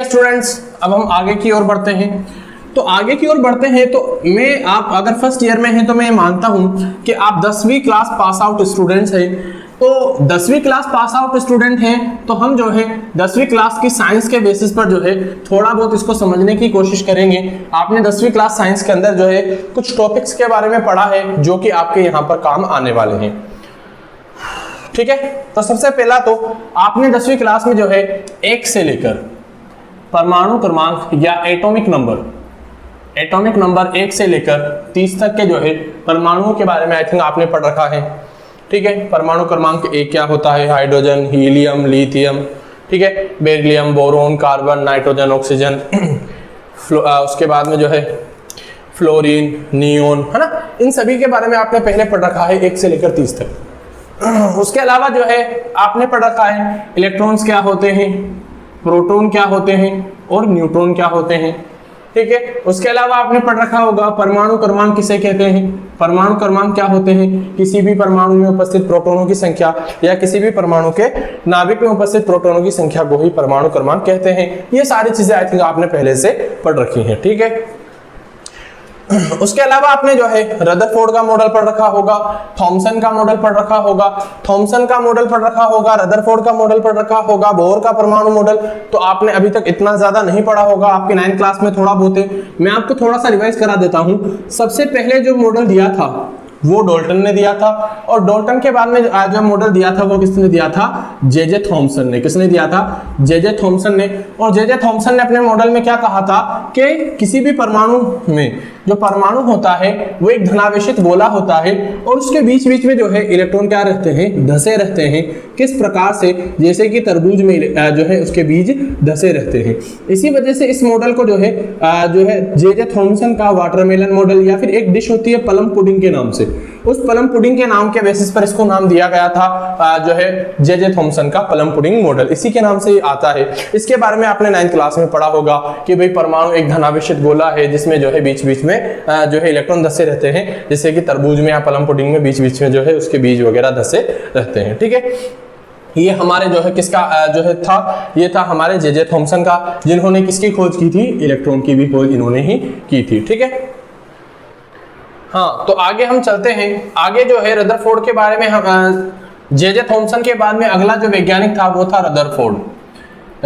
Students, अब हम आगे की ओर बढ़ते हैं। तो आगे की ओर बढ़ते हैं तो आप अगर फर्स्ट ईयर में हैं तो मैं मानता हूं कि आप 10वीं क्लास पास आउट स्टूडेंट्स हैं। तो 10वीं क्लास पास आउट स्टूडेंट हैं तो हम जो है 10वीं क्लास की साइंस के बेसिस पर जो है थोड़ा बहुत इसको समझने की कोशिश करेंगे। आपने 10वीं क्लास साइंस के अंदर जो है कुछ टॉपिक्स के बारे में पढ़ा है जो कि आपके यहाँ पर काम आने वाले हैं। ठीक है, तो सबसे पहला तो आपने 10वीं क्लास में जो है 1 से लेकर परमाणु क्रमांक या एटॉमिक नंबर 1 से लेकर 30 तक के जो है परमाणुओं के बारे में आई थिंक आपने पढ़ रखा है। ठीक है, परमाणु क्रमांक 1 क्या होता है? हाइड्रोजन, हीलियम, लिथियम, ठीक है, beryllium, boron, carbon, nitrogen, oxygen, उसके बाद में जो है फ्लोरीन, नियोन, है ना, इन सभी के बारे में आपने पहले पढ़ रखा है 1 से लेकर 30 तक। उसके अलावा जो है आपने पढ़ रखा है इलेक्ट्रॉन्स क्या होते हैं, प्रोटॉन क्या होते हैं और न्यूट्रॉन क्या होते हैं। ठीक है, उसके अलावा आपने पढ़ रखा होगा परमाणु क्रमांक किसे कहते हैं। परमाणु क्रमांक क्या होते हैं? किसी भी परमाणु में उपस्थित प्रोटॉनों की संख्या या किसी भी परमाणु के नाभिक में उपस्थित प्रोटॉनों की संख्या को ही परमाणु क्रमांक कहते हैं। ये सारी चीजें आई थिंक आपने पहले से पढ़ रखी हैं। ठीक है, उसके अलावा आपने जो है रदरफोर्ड का मॉडल पढ़ रखा होगा, थॉमसन का मॉडल पढ़ रखा होगा, रदरफोर्ड का मॉडल पढ़ रखा होगा, बोर का परमाणु मॉडल। तो आपने अभी तक इतना ज्यादा नहीं पढ़ा होगा, आपके 9th क्लास में थोड़ा बहुत है। मैं आपको थोड़ा सा रिवाइज करा देता हूं। सबसे पहले जो मॉडल दिया था वो डाल्टन ने दिया था, और डाल्टन के बाद में जो मॉडल दिया था वो किसने दिया था? जे थॉमसन ने। किसने दिया था? जे थॉमसन ने। और जे थॉमसन ने अपने मॉडल में क्या कहा था कि किसी भी परमाणु में जो परमाणु होता है वो एक धनावेशित गोला होता है और उसके बीच बीच में जो है इलेक्ट्रॉन क्या रहते हैं? धसे रहते हैं। किस प्रकार से? जैसे कि तरबूज में जो है उसके बीज धसे रहते हैं। इसी वजह से इस मॉडल को जो है जे थॉमसन का वाटरमेलन मॉडल, या फिर एक डिश होती है प्लम पुडिंग के नाम से, उस प्लम पुडिंग के नाम के बेसिस पर इसको नाम दिया गया था जो है जे थॉमसन का प्लम पुडिंग मॉडल, इसी के नाम से ही आता है। इसके बारे में आपने 9th क्लास में पढ़ा होगा कि भाई परमाणु एक धनावेशित गोला है जिसमें जो है बीच बीच में जो है इलेक्ट्रॉन धसे रहते हैं, जैसे कि तरबूज में या प्लम पुडिंग में बीच बीच में जो है उसके बीज वगैरह धसे रहते हैं। ठीक है, ये हमारे जो है किसका जो है था? ये था हमारे जे थॉमसन का, जिन्होंने किसकी खोज की थी? इलेक्ट्रॉन की भी खोज इन्होंने ही की थी। ठीक है, हाँ, तो आगे हम चलते हैं। आगे जो है रदरफोर्ड के बारे में हम जे थॉमसन के बाद में अगला जो वैज्ञानिक था वो था रदरफोर्ड।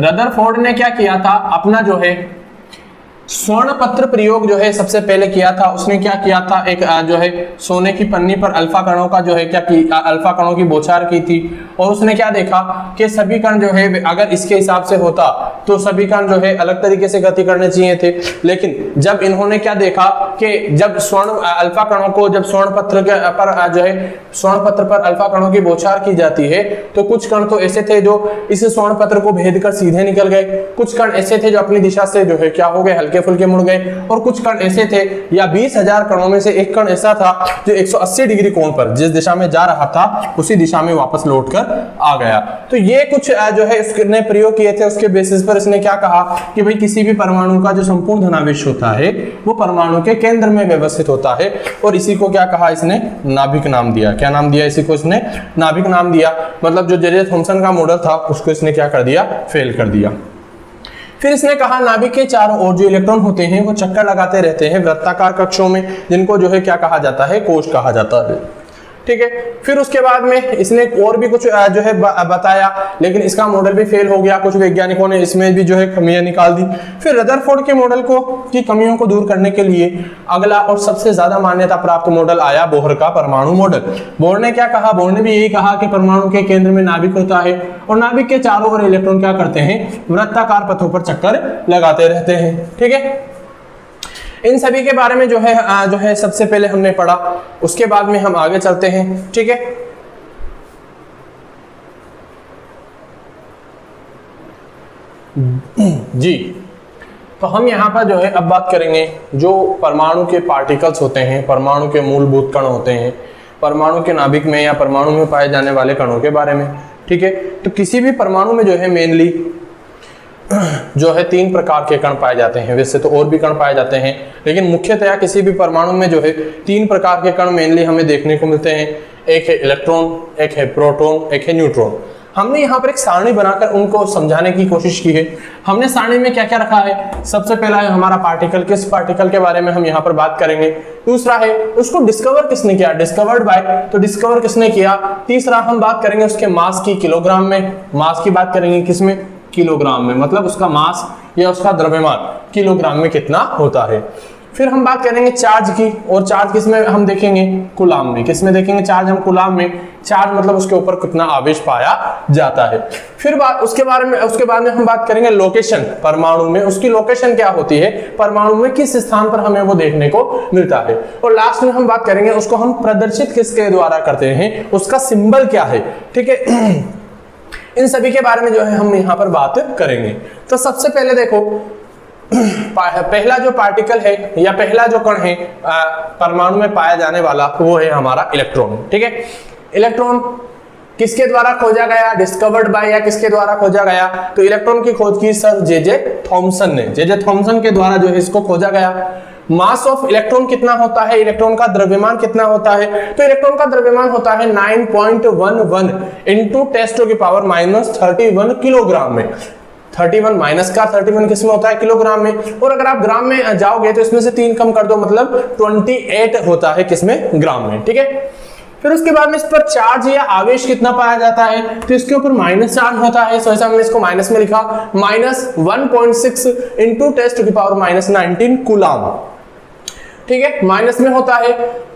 रदरफोर्ड ने क्या किया था? अपना जो है स्वर्ण पत्र प्रयोग जो है सबसे पहले किया था। उसने क्या किया था? एक जो है सोने की पन्नी पर अल्फा कणों का जो है क्या की अल्फा कणों की बौछार की थी, और उसने क्या देखा कि सभी कण जो है अगर इसके हिसाब से होता तो सभी कण जो है अलग तरीके से गति करने चाहिए थे। लेकिन जब इन्होंने क्या देखा कि जब स्वर्ण अल्फा कणों को जब स्वर्ण पत्र पर जो है स्वर्ण पत्र पर अल्फा कणों की बौछार की जाती है तो कुछ कण तो ऐसे थे जो इस स्वर्ण पत्र को भेद कर सीधे निकल गए, कुछ कण ऐसे थे जो अपनी दिशा से जो है क्या हो गए? हल्के फुल्के मुड़ गए, और कुछ कण ऐसे थे या 20,000 कणों में से एक कण ऐसा था जो 180 डिग्री कोण पर जिस दिशा में जा रहा था उसी दिशा में वापस लौटकर आ गया। तो ये कुछ जो है इसने प्रयोग किए थे। उसके बेसिस पर इसने क्या कहा कि भाई किसी भी परमाणु का जो संपूर्ण धनावेश होता है वो परमाणु के केंद्र में व्यवस्थित होता है, और इसी को क्या कहा? इसने नाभिक नाम दिया। क्या नाम दिया? इसी को इसने नाभिक नाम दिया। मतलब जो जे थॉमसन का मॉडल था उसको इसने क्या कर दिया? फेल कर दिया। फिर इसने कहा नाभिक के चारों ओर जो इलेक्ट्रॉन होते हैं वो चक्कर लगाते रहते हैं वृत्ताकार कक्षों में, जिनको जो है क्या कहा जाता है? कोश कहा जाता है। ठीक है, फिर उसके बाद में इसने और भी कुछ जो है बताया, लेकिन इसका मॉडल भी फेल हो गया। कुछ वैज्ञानिकों ने इसमें भी जो है कमियां निकाल दी। फिर रदरफोर्ड के मॉडल की कमियों को दूर करने के लिए अगला और सबसे ज्यादा मान्यता प्राप्त मॉडल आया, बोहर का परमाणु मॉडल। बोहर ने क्या कहा? बोहर ने भी यही कहा कि परमाणु के केंद्र में नाभिक होता है और नाभिक के चारों ओर इलेक्ट्रॉन क्या करते हैं? वृत्ताकार पथों पर चक्कर लगाते रहते हैं। ठीक है, इन सभी के बारे में जो है सबसे पहले हमने पढ़ा। उसके बाद में हम आगे चलते हैं। ठीक है, जी, तो हम यहाँ पर जो है अब बात करेंगे जो परमाणु के पार्टिकल्स होते हैं, परमाणु के मूलभूत कण होते हैं, परमाणु के नाभिक में या परमाणु में पाए जाने वाले कणों के बारे में। ठीक है, तो किसी भी परमाणु में जो है मेनली जो है 3 प्रकार के कण पाए जाते हैं। वैसे तो और भी कण पाए जाते हैं, लेकिन मुख्यतया किसी भी परमाणु में जो है 3 प्रकार के कण मेनली हमें देखने को मिलते हैं। एक है इलेक्ट्रॉन, एक है प्रोटॉन, एक है न्यूट्रॉन। हमने यहाँ पर एक सारणी बनाकर उनको समझाने की कोशिश की है। हमने सारणी में क्या क्या रखा है, सबसे पहला है हमारा पार्टिकल, किस पार्टिकल के बारे में हम यहाँ पर बात करेंगे। दूसरा है उसको डिस्कवर किसने किया, डिस्कवर्ड बाय, तो डिस्कवर किसने किया। तीसरा हम बात करेंगे उसके मास की, किलोग्राम में, मास की बात करेंगे किसमें, किलोग्राम में, मतलब उसका मास या उसका द्रव्यमान किलोग्राम में कितना होता है। फिर हम बात करेंगे चार्ज की, और चार्ज किसमें हम देखेंगे, कूलाम में। किसमें देखेंगे चार्ज हम, कूलाम में। चार्ज मतलब उसके ऊपर कितना आवेश पाया जाता है। फिर उसके बाद में हम बात करेंगे लोकेशन, परमाणु में उसकी लोकेशन क्या होती है, परमाणु में किस स्थान पर हमें वो देखने को मिलता है। और लास्ट में हम बात करेंगे उसको हम प्रदर्शित किसके द्वारा करते हैं, उसका सिंबल क्या है। ठीक है, इन सभी के बारे में जो है हम यहाँ पर बात करेंगे। तो सबसे पहले देखो, पहला जो पार्टिकल है या पहला जो कण है परमाणु में पाया जाने वाला, वो है हमारा इलेक्ट्रॉन। ठीक है, इलेक्ट्रॉन किसके द्वारा खोजा गया, डिस्कवर्ड बाय, या किसके द्वारा खोजा गया, तो इलेक्ट्रॉन की खोज की सर जे थॉमसन ने, जे थॉमसन के द्वारा जो है इसको खोजा गया। मास ऑफ इलेक्ट्रॉन कितना होता है, इलेक्ट्रॉन का द्रव्यमान कितना होता है, तो इलेक्ट्रॉन का द्रव्यमान होता है 9.11 इंटू 10⁻31 किलोग्राम में। 31 माइनस का 31 किसमें होता है, किलोग्राम में। और अगर आप ग्राम में जाओगे तो इसमें से 3 कम कर दो, मतलब 28 होता है किसमें, ग्राम में। ठीक है, फिर उसके बाद में इस पर चार्ज या आवेश कितना पाया जाता है, तो इसके ऊपर माइनस चार्ज होता है। सो ऐसा हमने इसको माइनस में लिखा, -1.6 इंटू 10⁻19 कूलाम। ठीक है, माइनस में होता है।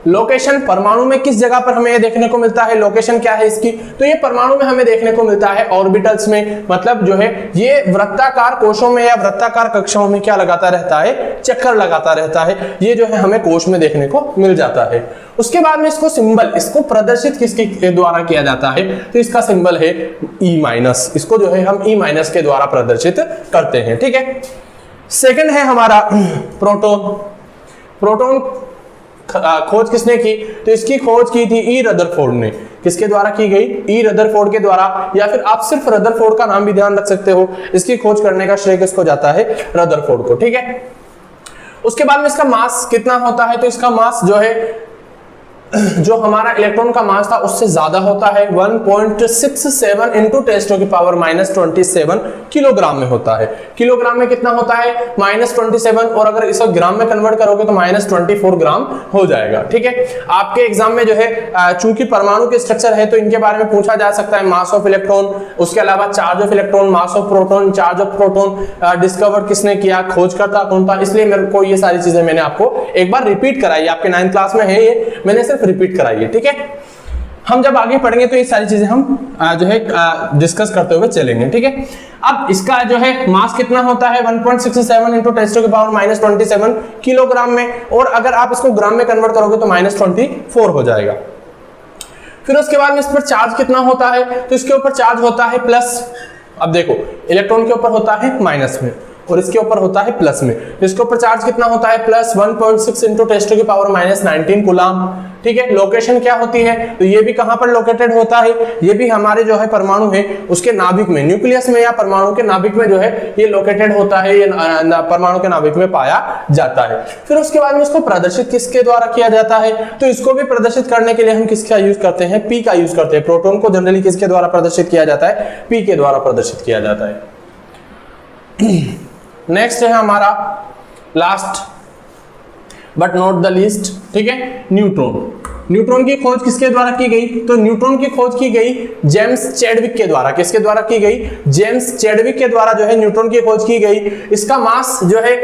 लोकेशन, परमाणु में किस जगह पर हमें ये देखने को मिलता है, लोकेशन क्या है इसकी, तो ये परमाणु में हमें देखने को मिलता है ऑर्बिटल्स में, मतलब जो है ये वृत्ताकार कोशों में या वृत्ताकार कक्षाओं में क्या लगाता रहता है, चक्कर लगाता रहता है। ये जो है हमें कोश में देखने को मिल जाता है। उसके बाद में इसको सिंबल, इसको प्रदर्शित किसके द्वारा किया जाता है, तो इसका सिंबल है E-, इसको जो है हम E- के द्वारा प्रदर्शित करते हैं। ठीक है, सेकंड है हमारा प्रोटॉन। प्रोटॉन खोज किसने की, तो इसकी खोज की थी ई रदरफोर्ड ने। किसके द्वारा की गई, ई रदरफोर्ड के द्वारा, या फिर आप सिर्फ रदरफोर्ड का नाम भी ध्यान रख सकते हो। इसकी खोज करने का श्रेय किसको जाता है, रदरफोर्ड को। ठीक है, उसके बाद में इसका मास कितना होता है, तो इसका मास जो है, जो हमारा इलेक्ट्रॉन का मास था उससे ज्यादा होता है, 1.67 इंटू 10⁻27 किलोग्राम में होता है। किलोग्राम में कितना होता है, -27, और अगर इसको ग्राम में कन्वर्ट करोगे तो -24 ग्राम हो जाएगा। ठीक है, आपके एग्जाम में जो है चूंकि परमाणु के स्ट्रक्चर है तो इनके बारे में पूछा जा सकता है, मास ऑफ इलेक्ट्रॉन, उसके अलावा charge of electron, mass of proton, charge of proton, discover किसने किया, खोजकर्ता कौन था। इसलिए मेरे को ये सारी चीजें मैंने आपको एक बार रिपीट कराई, आपके 9th क्लास में है ये, मैंने सिर्फ रिपीट कराइए। ठीक है, हम जब आगे पढ़ेंगे तो ये सारी चीजें हम जो है डिस्कस करते हुए चलेंगे। ठीक है, अब इसका जो है मास कितना होता है, 1.67 इंटू 10⁻27 किलोग्राम में, और अगर आप इसको ग्राम में कन्वर्ट करोगे तो -24 हो जाएगा। फिर उसके बाद में इस पर चार्ज कितना होता है, तो इसके ऊपर चार्ज होता है प्लस। अब देखो, इलेक्ट्रॉन के ऊपर होता है माइनस में और इसके ऊपर होता है प्लस में, तो इसके ऊपर चार्ज कितना होता है, प्लस 1.6 इंटू 10⁻19 कूलाम। ठीक है, लोकेशन क्या होती है, तो ये भी कहां पर लोकेटेड होता है, ये भी हमारे जो है परमाणु है उसके नाभिक में, न्यूक्लियस में या परमाणु के नाभिक में जो है ये लोकेटेड होता है, ये परमाणु के नाभिक में पाया जाता है। फिर उसके बाद में इसको प्रदर्शित किसके द्वारा किया जाता है, तो इसको भी प्रदर्शित करने के लिए हम किसका यूज करते हैं, पी का यूज करते हैं। प्रोटॉन को जनरली किसके द्वारा प्रदर्शित किया जाता है, पी के द्वारा प्रदर्शित किया जाता है। नेक्स्ट है हमारा last but not the least, ठीक है, न्यूट्रॉन। न्यूट्रॉन की खोज किसके द्वारा की गई, तो न्यूट्रॉन की खोज की गई जेम्स चैडविक के द्वारा। किसके द्वारा की गई, जेम्स चैडविक के द्वारा जो है न्यूट्रॉन की खोज की गई। इसका मास जो है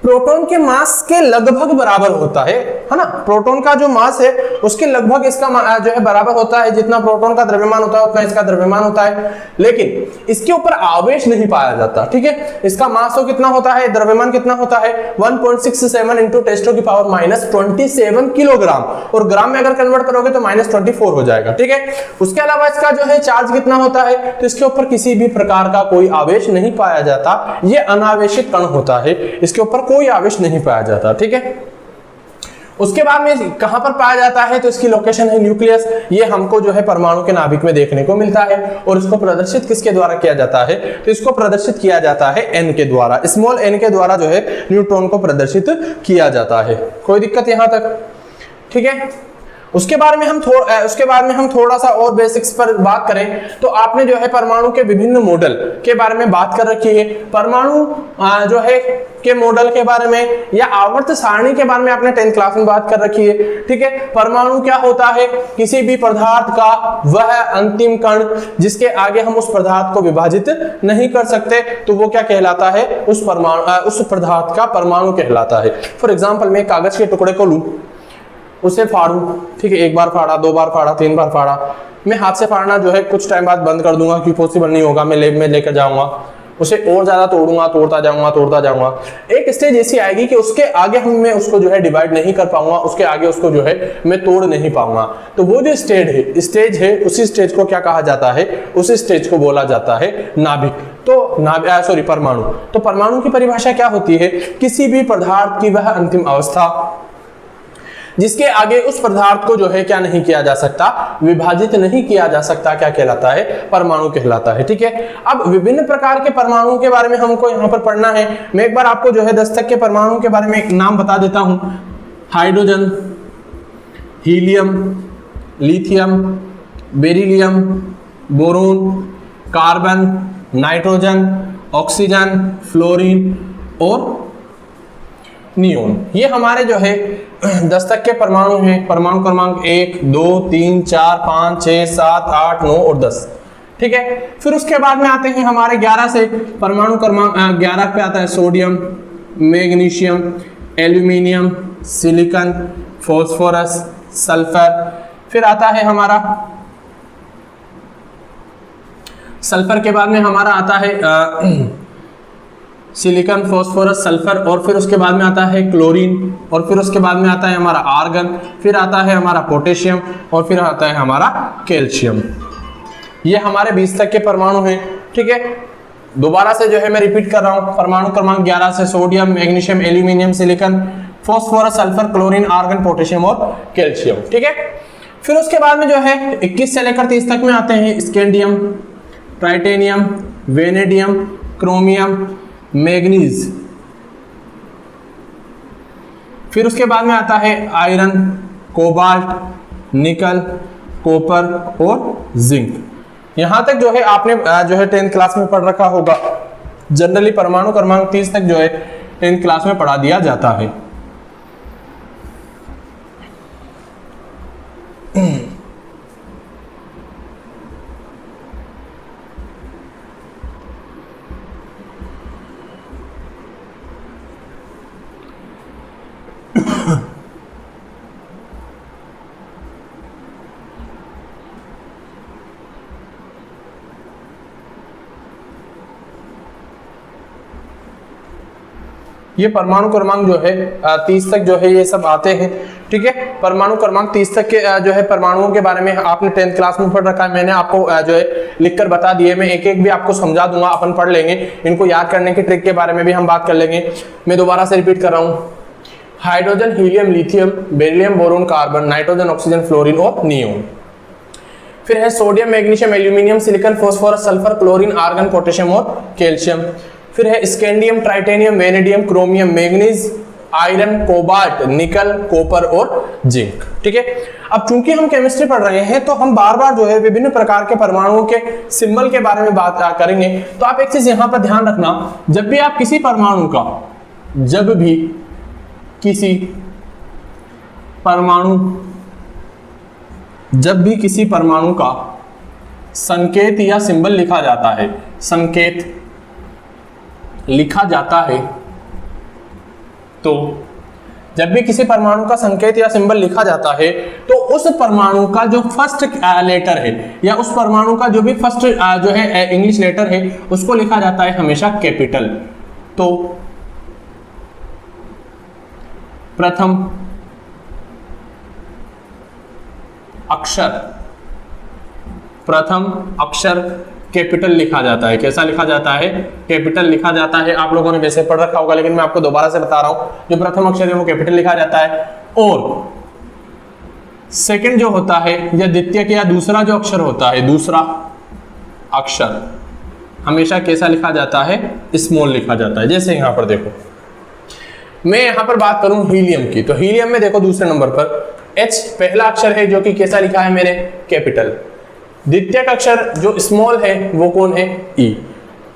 प्रोटॉन के मास के लगभग बराबर होता है ना। प्रोटॉन का जो मास है उसके लगभग इसका जो है बराबर होता है, जितना प्रोटॉन का द्रव्यमान होता है उतना इसका द्रव्यमान होता है, लेकिन इसके ऊपर आवेश नहीं पाया जाता। ठीक है, इसका मास तो कितना होता है, द्रव्यमान कितना होता है, 1.67 इंटू 10⁻27 किलोग्राम, और ग्राम में अगर कन्वर्ट करोगे तो -24 हो जाएगा। ठीक है, उसके अलावा इसका जो है चार्ज कितना होता है, तो इसके ऊपर किसी भी प्रकार का कोई आवेश नहीं पाया जाता, ये अनावेशित कण होता है, इसके ऊपर कोई आवेश नहीं पाया जाता। ठीक है, उसके बाद में कहां पर पाया जाता है, तो इसकी लोकेशन है न्यूक्लियस। ये हमको जो है परमाणु के नाभिक में देखने को मिलता है, और इसको प्रदर्शित किसके द्वारा किया जाता है, तो इसको प्रदर्शित किया जाता है n के द्वारा, स्मॉल n के द्वारा जो है न्यूट्रॉन को प्रदर्शित किया जाता है। कोई दिक्कत यहां तक, ठीक है। उसके बारे में हम थोड़ा सा और बेसिक्स पर बात करें तो आपने जो है परमाणु के विभिन्न मॉडल के बारे में बात कर रखी है। परमाणु जो है के मॉडल के बारे में या आवर्त सारणी के बारे में आपने 10th क्लास में बात कर रखी है। ठीक है, परमाणु क्या होता है? किसी भी पदार्थ का वह अंतिम कण जिसके आगे हम उस पदार्थ को विभाजित नहीं कर सकते, तो वो क्या कहलाता है? उस पदार्थ का परमाणु कहलाता है। फॉर एग्जाम्पल, मैं कागज के टुकड़े को लूं, उसे फाड़ू, ठीक है, एक बार फाड़ा, 2 बार फाड़ा, 3 बार फाड़ा, मैं हाथ से फाड़ना जो है कुछ टाइम बाद बंद कर दूंगा, क्योंकि पॉसिबल नहीं होगा, मैं लैब में लेकर जाऊंगा, उसे और ज्यादा तोड़ूंगा, तोड़ता जाऊंगा। एक स्टेज ऐसी आएगी कि उसके आगे मैं उसको जो है डिवाइड नहीं कर पाऊंगा, उसके आगे उसको जो है मैं तोड़ नहीं पाऊंगा। तो वो जो स्टेज है उसी स्टेज को क्या कहा जाता है? उसी स्टेज को बोला जाता है नाभिक। तो परमाणु। तो परमाणु की परिभाषा क्या होती है? किसी भी पदार्थ की वह अंतिम अवस्था जिसके आगे उस पदार्थ को जो है क्या नहीं किया जा सकता? विभाजित नहीं किया जा सकता, क्या कहलाता है? परमाणु कहलाता है। ठीक है, अब विभिन्न प्रकार के परमाणुओं के बारे में हमको यहाँ पर पढ़ना है। मैं एक बार आपको जो है 10 तक के परमाणु के बारे में एक नाम बता देता हूं। Hydrogen, helium, lithium, beryllium, boron, carbon, nitrogen, oxygen, fluorine और नियोन। ये हमारे जो है 10 तक के परमाणु हैं। परमाणु क्रमांक 1, 2, 3, 4, 5, 6, 7, 8, 9 और 10। ठीक है, फिर उसके बाद में आते हैं हमारे 11 से। परमाणु क्रमांक 11 पे आता है sodium, magnesium, aluminium, silicon, phosphorus, sulphur. फिर आता है हमारा सल्फर के बाद में हमारा आता है सिलिकॉन, फॉस्फोरस, सल्फर, और फिर उसके बाद में आता है क्लोरीन, और फिर उसके बाद में आता है हमारा आर्गन, फिर आता है हमारा पोटेशियम, और फिर आता है हमारा कैल्शियम। ये हमारे 20 तक के परमाणु हैं। ठीक है, दोबारा से जो है मैं रिपीट कर रहा हूं। परमाणु क्रमांक 11 से sodium, magnesium, aluminium, silicon, phosphorus, sulphur, chlorine, argon, potassium और कैल्शियम। ठीक है, फिर उसके बाद में जो है 21 से लेकर 30 तक में आते हैं scandium, titanium, vanadium, chromium, manganese. फिर उसके बाद में आता है आयरन, कोबाल्ट, निकल, कॉपर और जिंक। यहां तक जो है आपने जो है 10th क्लास में पढ़ रखा होगा। जनरली परमाणु क्रमांक 30 तक जो है 10th क्लास में पढ़ा दिया जाता है। ये परमाणु क्रमांक जो है 30 तक जो है ये सब आते हैं। ठीक है, परमाणु क्रमांक 30 तक के जो है परमाणुओं के बारे में आपने 10th क्लास में पढ़ रखा है। मैंने आपको जो है लिखकर बता दिए, मैं एक एक भी आपको समझा दूंगा, अपन पढ़ लेंगे। इनको याद करने की ट्रिक के बारे में भी हम बात कर लेंगे। मैं दोबारा से रिपीट कर रहा हूँ। Hydrogen, helium, lithium, beryllium, boron, carbon, nitrogen, oxygen, fluorine और नियोन। फिर है sodium, magnesium, aluminium, silicon, phosphorus, sulphur, chlorine, argon, potassium और कैल्शियम। फिर है scandium, titanium, vanadium, chromium, manganese, iron, cobalt, nickel, copper और जिंक। ठीक है, अब चूंकि हम केमिस्ट्री पढ़ रहे हैं तो हम बार बार जो है विभिन्न प्रकार के परमाणुओं के सिंबल के बारे में बात करेंगे। तो आप एक चीज यहां पर ध्यान रखना, जब भी आप किसी परमाणु का संकेत या सिंबल लिखा जाता है, संकेत लिखा जाता है, तो जब भी किसी परमाणु का संकेत या सिंबल लिखा जाता है तो उस परमाणु का जो फर्स्ट लेटर है या उस परमाणु का जो भी फर्स्ट जो है इंग्लिश लेटर है उसको लिखा जाता है हमेशा कैपिटल। तो प्रथम अक्षर कैपिटल लिखा जाता है। कैसा लिखा जाता है? कैपिटल लिखा जाता है। आप लोगों ने वैसे पढ़ रखा होगा, लेकिन मैं आपको दोबारा से बता रहा हूं। जो प्रथम अक्षर है वो कैपिटल लिखा जाता है, और सेकंड जो होता है या द्वितीय या दूसरा जो अक्षर होता है, दूसरा अक्षर हमेशा कैसा लिखा जाता है? स्मॉल लिखा जाता है। जैसे यहां पर देखो, मैं यहां पर बात करूं हीलियम की, तो हीलियम में देखो दूसरे नंबर पर H पहला अक्षर है जो कि कैसा लिखा है मेरे, कैपिटल। द्वितीयक अक्षर जो स्मॉल है वो कौन है, E।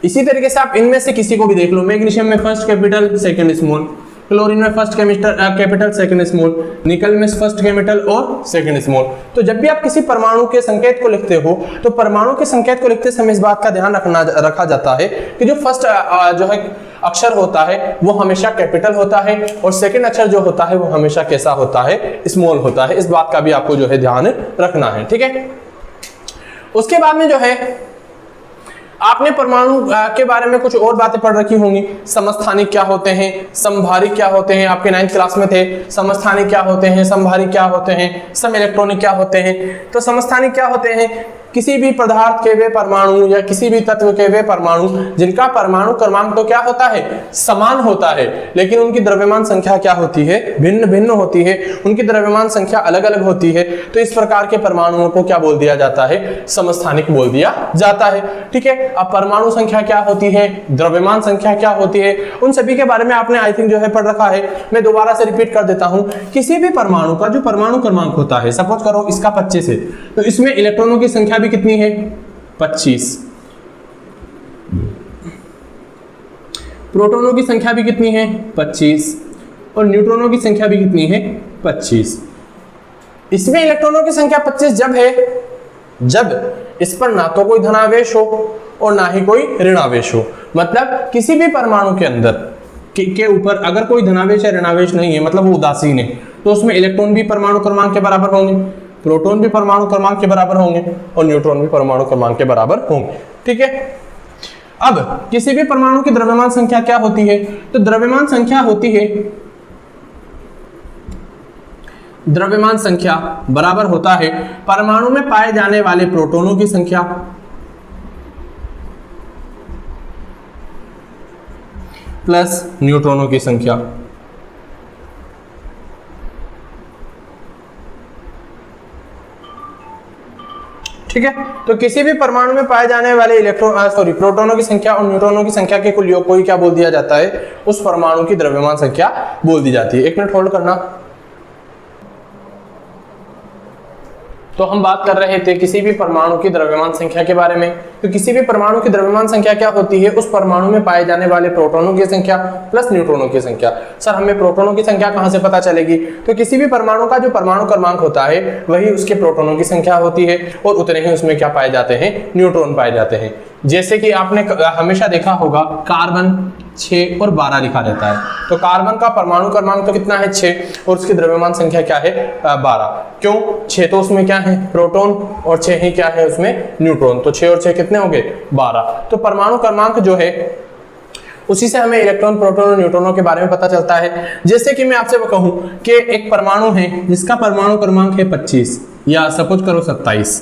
इसी तरीके से आप इनमें से किसी को भी देख लो, मैग्नीशियम में first capital second small, chlorine में फर्स्ट कैपिटल सेकंड स्मॉल, निकल में फर्स्ट कैपिटल और सेकंड स्मॉल। तो जब भी आप किसी परमाणु के संकेत को लिखते हो तो परमाणु के संकेत को लिखते समय इस बात का ध्यान रखा जाता है कि जो फर्स्ट जो है अक्षर होता है वो हमेशा कैपिटल होता है और सेकंड अक्षर जो होता है वो हमेशा कैसा होता है, स्मॉल होता है। इस बात का भी आपको जो है ध्यान रखना है, ठीक है। उसके बाद में जो है आपने परमाणु के बारे में कुछ और बातें पढ़ रखी होंगी। समस्थानिक क्या होते हैं, समभारिक क्या होते हैं, आपके 9th क्लास में थे। समस्थानिक क्या होते हैं, समभारिक क्या होते हैं, सम इलेक्ट्रॉनिक क्या होते हैं। तो समस्थानिक क्या होते हैं, किसी भी पदार्थ के वे परमाणु या किसी भी तत्व के वे परमाणु जिनका परमाणु क्रमांक तो क्या होता है, समान होता है, लेकिन उनकी द्रव्यमान संख्या क्या होती है, भिन्न भिन्न होती है, उनकी द्रव्यमान संख्या अलग अलग होती है। तो इस प्रकार के परमाणुओं को क्या बोल दिया जाता है, समस्थानिक बोल दिया जाता है, ठीक है। अब परमाणु संख्या क्या होती है, द्रव्यमान संख्या क्या होती है, उन सभी के बारे में आपने आई थिंक जो है पढ़ रखा है। मैं दोबारा से रिपीट कर देता हूं, किसी भी परमाणु का जो परमाणु क्रमांक होता है, सपोज करो इसका 25 है, तो इसमें इलेक्ट्रॉनों की संख्या भी कितनी है, 25। प्रोटॉनों की संख्या भी कितनी है, 25, और न्यूट्रॉनों की संख्या भी कितनी है, 25। इसमें इलेक्ट्रॉनों की संख्या 25 जब है जब इस पर ना तो कोई धनावेश हो और ना ही कोई ऋणावेश हो। मतलब किसी भी परमाणु के अंदर के ऊपर अगर कोई धनावेश या ऋणावेश नहीं है, मतलब वो उदासीन है, तो उसमें इलेक्ट्रॉन भी परमाणु क्रमांक के बराबर होंगे, प्रोटॉन भी परमाणु क्रमांक के बराबर होंगे और न्यूट्रॉन भी परमाणु क्रमांक के बराबर होंगे, ठीक है। अब किसी भी परमाणु की द्रव्यमान संख्या क्या होती है, तो द्रव्यमान संख्या होती है, द्रव्यमान संख्या बराबर होता है परमाणु में पाए जाने वाले प्रोटॉनों की संख्या प्लस न्यूट्रॉनों की संख्या। ठीक है, तो किसी भी परमाणु में पाए जाने वाले प्रोटॉनों की संख्या और न्यूट्रॉनों की संख्या के कुल योग को ही क्या बोल दिया जाता है, उस परमाणु की द्रव्यमान संख्या बोल दी जाती है। एक मिनट होल्ड करना। तो हम बात कर रहे थे किसी भी परमाणु की द्रव्यमान संख्या के बारे में। तो किसी भी परमाणु की द्रव्यमान संख्या क्या होती है, उस परमाणु में पाए जाने वाले प्रोटॉनों की संख्या प्लस न्यूट्रॉनों की संख्या। सर हमें प्रोटॉनों की संख्या कहां से पता चलेगी, तो किसी भी परमाणु का जो परमाणु क्रमांक होता है वही उसके प्रोटॉनों की संख्या होती है और उतने ही उसमें क्या पाए जाते हैं, न्यूट्रॉन पाए जाते हैं। जैसे कि आपने हमेशा देखा होगा कार्बन 6 और 12 लिखा रहता है, तो कार्बन का परमाणु क्रमांक तो कितना है, 6, और उसकी द्रव्यमान संख्या क्या है, 12। क्यों, 6 तो उसमें क्या है, प्रोटॉन, और 6 ही क्या है उसमें, न्यूट्रॉन। तो 6 और 6 कितने हो गए, 12। तो परमाणु क्रमांक जो है उसी से हमें इलेक्ट्रॉन, प्रोटॉन और न्यूट्रॉनों के बारे में पता चलता है। जैसे कि मैं आपसे कहूं कि एक परमाणु है जिसका परमाणु क्रमांक है 25 या सपोज करो 27,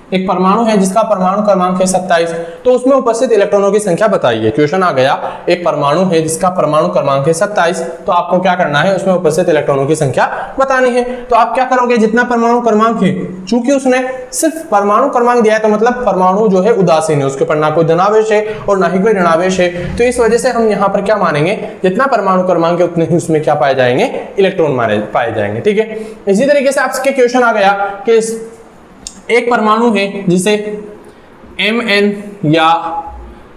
एक परमाणु है जिसका परमाणु क्रमांक है 27, तो उसमें उपस्थित इलेक्ट्रॉनों की संख्या बताइए। क्वेश्चन आ गया, एक परमाणु है जिसका परमाणु क्रमांक है 27, तो आपको क्या करना है, उसमें उपस्थित इलेक्ट्रॉनों की संख्या बतानी है। तो आप क्या करोगे, जितना परमाणु क्रमांक है, चूंकि उसने सिर्फ परमाणु क्रमांक दिया है तो मतलब परमाणु जो है उदासीन है, उसके ऊपर ना कोई धनावेश है और ना ही कोई ऋणावेश है, तो इस वजह से हम यहाँ पर क्या मानेंगे, जितना परमाणु क्रमांक है उतने ही उसमें क्या पाए जाएंगे, इलेक्ट्रॉन पाए जाएंगे। ठीक है, इसी तरीके से आपके क्वेश्चन आ गया कि एक परमाणु है जिसे Mn या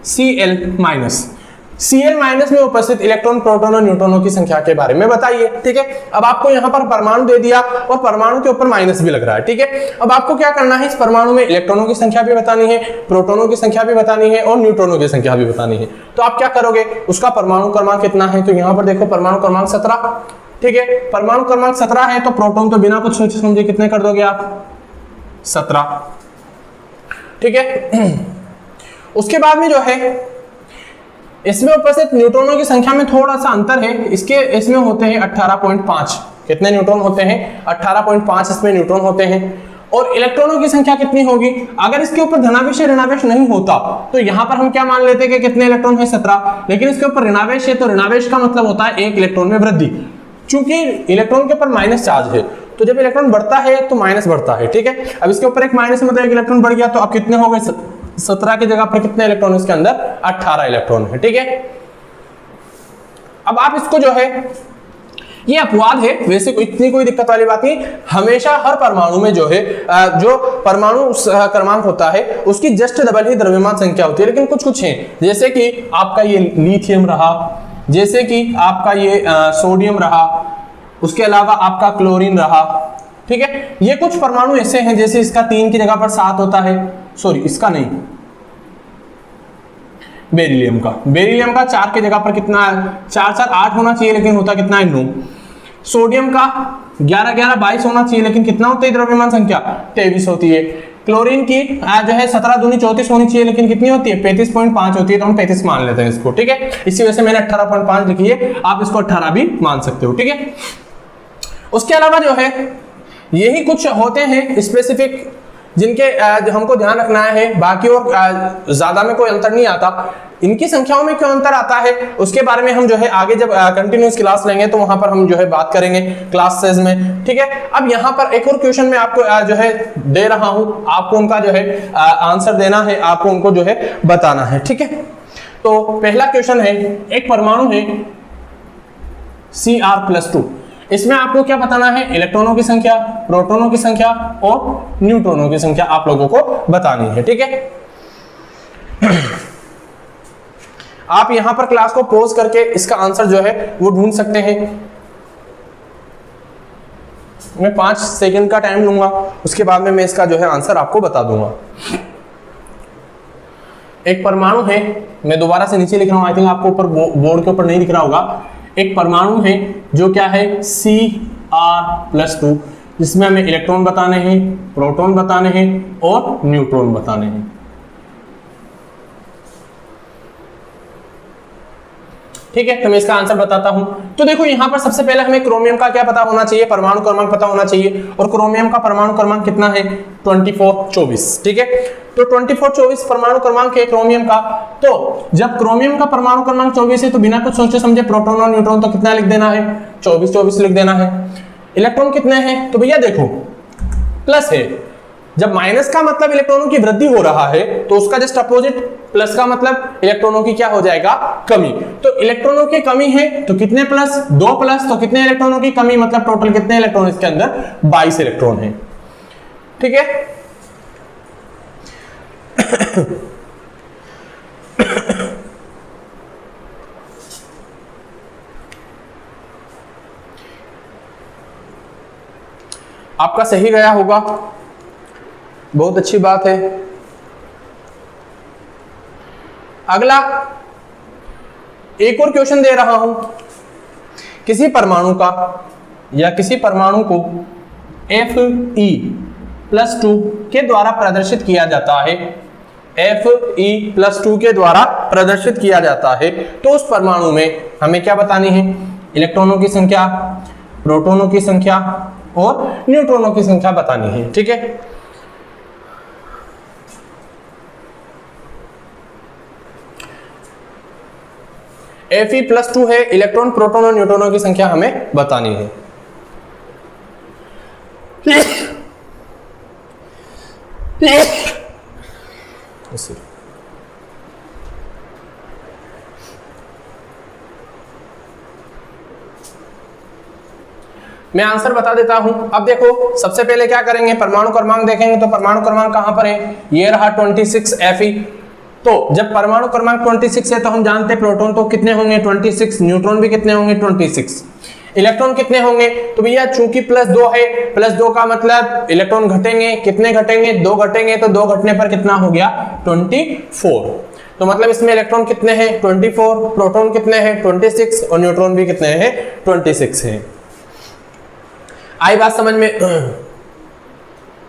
Cl माइनस में उपस्थित इलेक्ट्रॉन, प्रोटॉन और न्यूट्रॉनों की संख्या के बारे में बताइए। ठीक है, अब आपको यहाँ पर परमाणु दे दिया और परमाणु के ऊपर माइनस भी लग रहा है। ठीक है, अब आपको क्या करना है, इस परमाणु में इलेक्ट्रॉनों की संख्या भी बतानी है, प्रोटॉनों की संख्या भी बतानी है और न्यूट्रॉनों की संख्या भी बतानी है। तो आप क्या करोगे, उसका परमाणु क्रमांक कितना है, तो यहाँ पर देखो परमाणु क्रमांक 17। ठीक है, परमाणु क्रमांक 17 है तो प्रोटॉन तो बिना कुछ सोचे समझे कितने कर दोगे आप, 17। ठीक है, उसके बाद में जो है इसमें उपस्थित न्यूट्रॉनों की संख्या में थोड़ा सा अंतर है, इसमें होते हैं 18.5। कितने न्यूट्रॉन होते हैं, 18.5 इसमें न्यूट्रॉन होते हैं। और इलेक्ट्रॉनों की संख्या कितनी होगी, अगर इसके ऊपर धनावेश या ऋणावेश नहीं होता तो यहां पर हम क्या मान लेते कि कितने इलेक्ट्रॉन है, 17, लेकिन इसके ऊपर ऋणावेश है तो ऋणावेश का मतलब होता है 1 इलेक्ट्रॉन में वृद्धि। चूंकि इलेक्ट्रॉन के ऊपर माइनस चार्ज है तो जब इलेक्ट्रॉन बढ़ता है तो माइनस बढ़ता है। ठीक है, अब इसके ऊपर एक माइनस मतलब 1 इलेक्ट्रॉन बढ़ गया, तो अब कितने हो गए, 17 की जगह पर कितने इलेक्ट्रॉन इसके अंदर, 18 इलेक्ट्रॉन है। ठीक है, अब आप इसको जो है ये अपवाद है, वैसे इतनी कोई दिक्कत वाली बात नहीं। हमेशा हर परमाणु में जो है जो परमाणु क्रमांक होता है उसकी जस्ट डबल ही द्रव्यमान संख्या होती है, लेकिन कुछ कुछ है, जैसे कि आपका ये लिथियम रहा, जैसे कि आपका ये सोडियम रहा, उसके अलावा आपका क्लोरीन रहा, ठीक है। ये कुछ परमाणु ऐसे हैं जैसे इसका 3 की जगह पर 7 होता है, सॉरी इसका नहीं, बेरिलियम का 4 की जगह पर कितना है, 4 4 8 होना चाहिए, लेकिन होता कितना है 9। सोडियम का 11 11 22 होना चाहिए, लेकिन कितना होता है द्रव्यमान संख्या 23 होती है। क्लोरीन की जो है 17 दूनी 34 होनी चाहिए, लेकिन कितनी होती है 35.5 होती है, तो हम 35 मान लेते हैं इसको, ठीक है। इसी वजह से मैंने 18.5 लिखी है, आप इसको 18 भी मान सकते हो, ठीक है। उसके अलावा जो है यही कुछ होते हैं स्पेसिफिक जिनके हमको ध्यान रखना है, बाकी और ज्यादा में कोई अंतर नहीं आता। इनकी संख्याओं में क्यों अंतर आता है उसके बारे में हम जो है आगे जब कंटिन्यूस क्लास लेंगे तो वहां पर हम जो है बात करेंगे क्लासेस में, ठीक है। अब यहाँ पर एक और क्वेश्चन मैं आपको जो है दे रहा हूं, आपको उनका जो है आंसर देना है, आपको उनको जो है बताना है, ठीक है। तो पहला क्वेश्चन है, एक परमाणु है Cr+2, इसमें आपको क्या बताना है, इलेक्ट्रॉनों की संख्या, प्रोटॉनों की संख्या और न्यूट्रॉनों की संख्या आप लोगों को बतानी है, ठीक है। आप यहां पर क्लास को पॉज करके इसका आंसर जो है वो ढूंढ सकते हैं। मैं 5 सेकंड का टाइम लूंगा, उसके बाद में मैं इसका जो है आंसर आपको बता दूंगा। एक परमाणु है, मैं दोबारा से नीचे लिख रहा हूं, आई थिंक आपको ऊपर बोर्ड के ऊपर नहीं दिख रहा होगा। एक परमाणु है जो क्या है Cr+2, जिसमें हमें इलेक्ट्रॉन बताने हैं, प्रोटॉन बताने हैं और न्यूट्रॉन बताने हैं, ठीक है। तो मैं इसका आंसर बताता हूं। तो देखो यहां पर सबसे पहले हमें क्रोमियम का क्या पता होना चाहिए, परमाणु क्रमांक पता होना चाहिए, और क्रोमियम का परमाणु क्रमांक कितना है 2424, ठीक है। तो 2424 परमाणु क्रमांक है क्रोमियम का। तो जब क्रोमियम का परमाणु क्रमांक 24 है तो बिना कुछ सोचे समझे प्रोटॉन और न्यूट्रॉन तो कितना लिख देना है 24 लिख देना है। इलेक्ट्रॉन कितने हैं, तो भैया देखो प्लस है, जब माइनस का मतलब इलेक्ट्रॉनों की वृद्धि हो रहा है तो उसका जस्ट अपोजिट प्लस का मतलब इलेक्ट्रॉनों की क्या हो जाएगा, कमी। तो इलेक्ट्रॉनों की कमी है तो कितने प्लस, 2 प्लस, तो कितने इलेक्ट्रॉनों की कमी, मतलब टोटल कितने इलेक्ट्रॉन इसके अंदर 22 इलेक्ट्रॉन है, ठीक है। आपका सही गया होगा, बहुत अच्छी बात है। अगला एक और क्वेश्चन दे रहा हूं, किसी परमाणु का या किसी परमाणु को Fe+2 के द्वारा प्रदर्शित किया जाता है, Fe+2 के द्वारा प्रदर्शित किया जाता है, तो उस परमाणु में हमें क्या बतानी है, इलेक्ट्रॉनों की संख्या, प्रोटॉनों की संख्या और न्यूट्रॉनों की संख्या बतानी है, ठीक है। Fe+2 है, इलेक्ट्रॉन, प्रोटॉन और न्यूट्रॉनों की संख्या हमें बतानी है। मैं आंसर बता देता हूं। अब देखो सबसे पहले क्या करेंगे, परमाणु क्रमांक देखेंगे, तो परमाणु क्रमांक कहां पर है, ये रहा 26 Fe। तो जब परमाणु क्रमांक 26 है तो हम जानते हैं प्रोटॉन तो कितने होंगे 26, न्यूट्रॉन भी कितने होंगे 26, इलेक्ट्रॉन कितने होंगे, तो भैया चूंकि +2 है, +2 का मतलब इलेक्ट्रॉन घटेंगे, कितने घटेंगे, 2 घटेंगे, तो 2 घटने पर कितना हो गया 24। तो मतलब इसमें इलेक्ट्रॉन कितने हैं 24, प्रोटॉन कितने हैं 26 और न्यूट्रॉन भी कितने हैं 26 है। आई बात समझ में?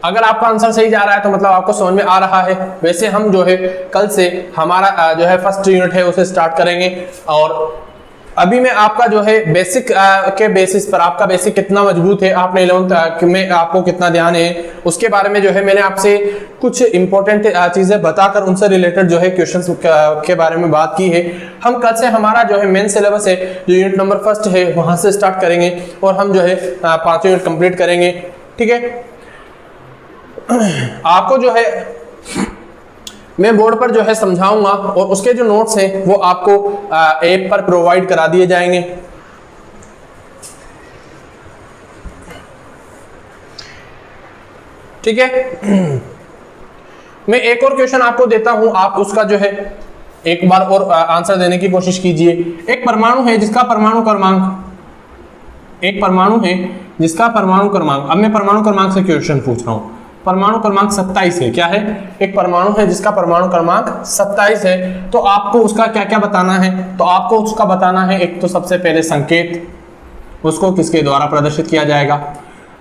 अगर आपका आंसर सही जा रहा है तो मतलब आपको समझ में आ रहा है। वैसे हम जो है कल से हमारा जो है फर्स्ट यूनिट है उसे स्टार्ट करेंगे, और अभी मैं आपका जो है बेसिक के बेसिस पर आपका बेसिक कितना मजबूत है, आपने 11th में आपको कितना ध्यान है, उसके बारे में जो है मैंने आपसे कुछ इंपॉर्टेंट चीजें बताकर उनसे रिलेटेड जो है क्वेश्चंस के बारे में बात की है। हम कल से हमारा जो है मेन सिलेबस है जो यूनिट नंबर 1 है वहां से स्टार्ट करेंगे और हम जो है 5 यूनिट कंप्लीट करेंगे, ठीक है। आपको जो है मैं बोर्ड पर जो है समझाऊंगा और उसके जो नोट्स हैं वो आपको ऐप पर प्रोवाइड करा दिए जाएंगे। ठीक है। मैं एक और क्वेश्चन आपको देता हूं, आप उसका जो है एक बार और आंसर देने की कोशिश कीजिए। एक परमाणु है जिसका परमाणु क्रमांक, एक परमाणु है जिसका परमाणु क्रमांक, अब मैं परमाणु क्रमांक से क्वेश्चन पूछ रहा हूं, परमाणु क्रमांक 27 है। क्या है? एक परमाणु है जिसका परमाणु क्रमांक 27 है। तो आपको उसका क्या क्या बताना है? तो आपको उसका बताना है, एक तो सबसे पहले संकेत, उसको किसके द्वारा प्रदर्शित किया जाएगा,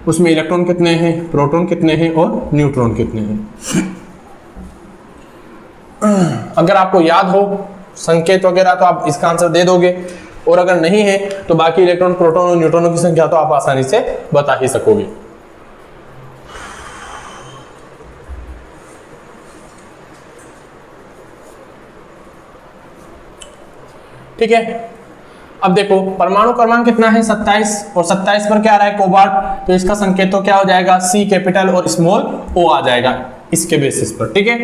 उसमें इलेक्ट्रॉन कितने हैं, प्रोटॉन कितने हैं और न्यूट्रॉन कितने हैं। अगर आपको याद हो संकेत वगैरह तो आप इसका आंसर दे दोगे, और अगर नहीं है तो बाकी इलेक्ट्रॉन, प्रोटॉन और न्यूट्रॉनों की संख्या तो आप आसानी से बता ही सकोगे। ठीक है, अब देखो परमाणु क्रमांक कितना है 27, और 27 पर क्या आ रहा है कोबाल्ट, तो इसका संकेत तो क्या हो जाएगा सी कैपिटल और स्मॉल ओ आ जाएगा इसके बेसिस पर। ठीक है,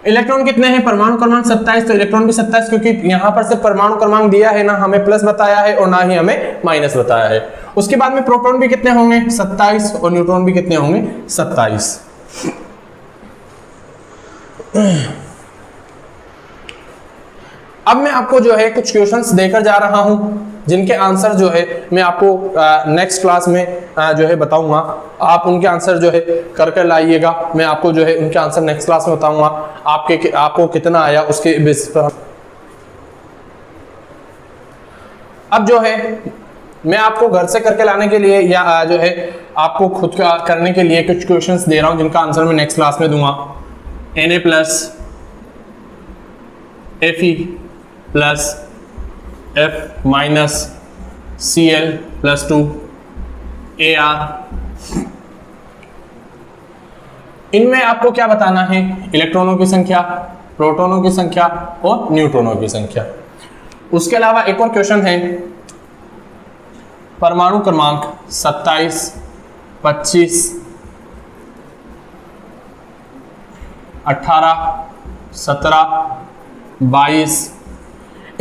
इलेक्ट्रॉन कितने हैं, परमाणु क्रमांक 27, तो इलेक्ट्रॉन भी 27, क्योंकि यहां पर से परमाणु क्रमांक दिया है ना हमें प्लस बताया है और ना ही हमें माइनस बताया है। उसके बाद में प्रोटॉन भी कितने होंगे 27 और न्यूट्रॉन भी कितने होंगे 27। अब मैं आपको जो है कुछ क्वेश्चंस देकर जा रहा हूं जिनके आंसर जो है मैं आपको नेक्स्ट क्लास में जो है बताऊंगा। आप उनके आंसर जो है करके लाइएगा, मैं आपको जो है उनके आंसर नेक्स्ट क्लास में बताऊंगा आपको कितना आया उसके बेसिस पर। अब जो है मैं आपको घर से करके लाने के लिए या जो है आपको खुद का करने के लिए कुछ क्वेश्चंस दे रहा हूं जिनका आंसर मैं नेक्स्ट क्लास में दूंगा। Na+ Fe+ F- Cl+2 Ar, इनमें आपको क्या बताना है, इलेक्ट्रॉनों की संख्या, प्रोटॉनों की संख्या और न्यूट्रॉनों की संख्या। उसके अलावा एक और क्वेश्चन है, परमाणु क्रमांक 27, 25, 18, 17, 22,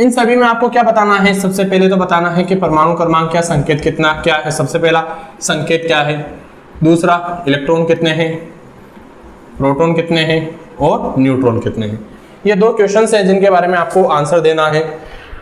इन सभी में आपको क्या बताना है। सबसे पहले तो बताना है कि परमाणु क्रमांक क्या, संकेत कितना क्या है, सबसे पहला संकेत क्या है, दूसरा इलेक्ट्रॉन कितने हैं, प्रोटॉन कितने हैं और न्यूट्रॉन कितने हैं। ये दो क्वेश्चंस हैं जिनके बारे में आपको आंसर देना है।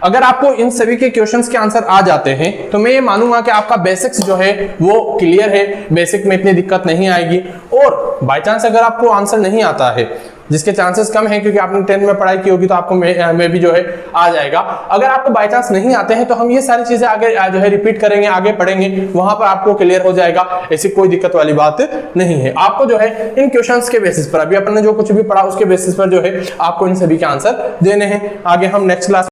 अगर आपको इन सभी के क्वेश्चंस के आंसर आ जाते हैं तो मैं ये मानूंगा कि आपका बेसिक्स जो है वो क्लियर है, बेसिक में इतनी दिक्कत नहीं आएगी। और बाय चांस अगर आपको आंसर नहीं आता है, जिसके चांसेस कम है क्योंकि आपने 10th में पढ़ाई की होगी, तो आपको में भी जो है आ जाएगा। अगर आपको बाय चांस नहीं आते हैं तो हम ये सारी चीजें आगे जो है रिपीट करेंगे, आगे पढ़ेंगे, वहां पर आपको क्लियर हो जाएगा, ऐसी कोई दिक्कत वाली बात नहीं है। आपको जो है इन क्वेश्चंस के बेसिस पर, अभी अपन ने जो कुछ भी पढ़ा उसके बेसिस पर जो है आपको इन सभी के आंसर देने हैं। आगे हम नेक्स्ट क्लास